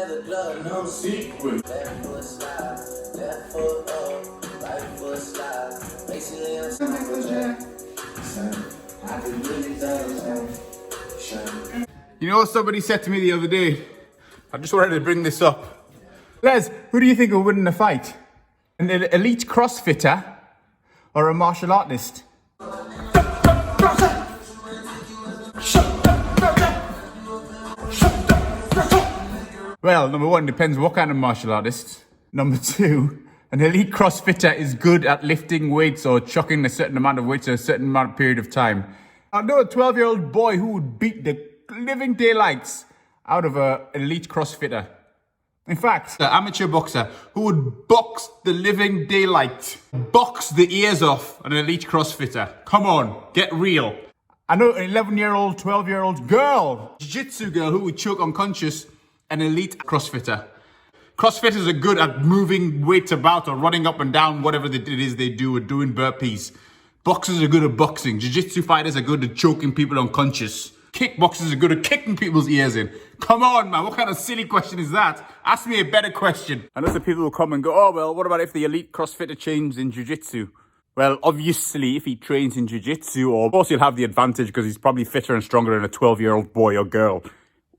leather glove, no sequin. Left foot slide, left foot up, right foot slide. Basically, I'm Michael Jackson. I can really tell. You know what somebody said to me the other day? I just wanted to bring this up. Les, who do you think will win in a fight? An elite CrossFitter or a martial artist? Well, number one, depends what kind of martial artist. Number two, an elite CrossFitter is good at lifting weights or chucking a certain amount of weights for a certain period of time. I know a 12-year-old boy who would beat the living daylights out of an elite CrossFitter. In fact, an amateur boxer who would box the living daylight, box the ears off an elite CrossFitter. Come on, get real. I know an 11-year-old, 12-year-old girl, jiu-jitsu girl who would choke unconscious an elite CrossFitter. CrossFitters are good at moving weights about or running up and down, whatever it is they do, or doing burpees. Boxers are good at boxing. Jiu-jitsu fighters are good at choking people unconscious. Kickboxers are good at kicking people's ears in. Come on, man, what kind of silly question is that? Ask me a better question. I know some people will come and go, oh, well, what about if the elite CrossFitter trains in jiu-jitsu? Well, obviously, if he trains in jiu-jitsu, of course he'll have the advantage because he's probably fitter and stronger than a 12-year-old boy or girl,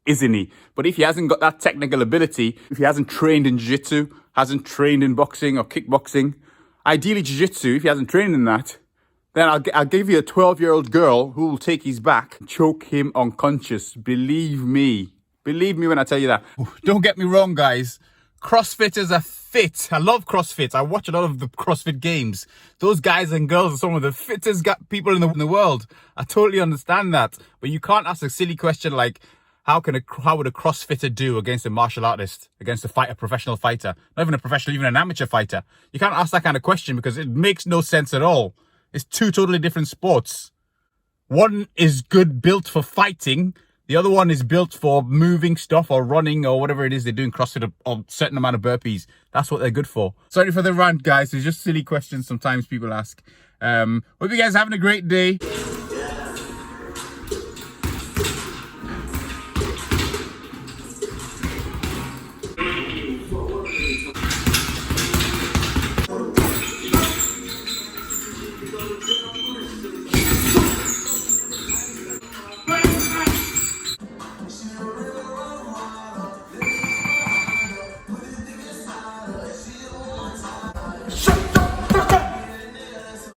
isn't he? But if he hasn't got that technical ability, if he hasn't trained in jiu-jitsu, hasn't trained in boxing or kickboxing, ideally jiu-jitsu, if he hasn't trained in that, then I'll give you a 12-year-old girl who will take his back and choke him unconscious. Believe me. Believe me when I tell you that. Don't get me wrong, guys. CrossFitters are fit. I love CrossFit. I watch a lot of the CrossFit games. Those guys and girls are some of the fittest people in the world. I totally understand that. But you can't ask a silly question like, how would a CrossFitter do against a martial artist, against a professional fighter? Not even a professional, even an amateur fighter. You can't ask that kind of question because it makes no sense at all. It's two totally different sports. One is built for fighting. The other one is built for moving stuff or running or whatever it is they're doing CrossFit or a certain amount of burpees. That's what they're good for. Sorry for the rant, guys. It's just silly questions sometimes people ask. Hope you guys are having a great day.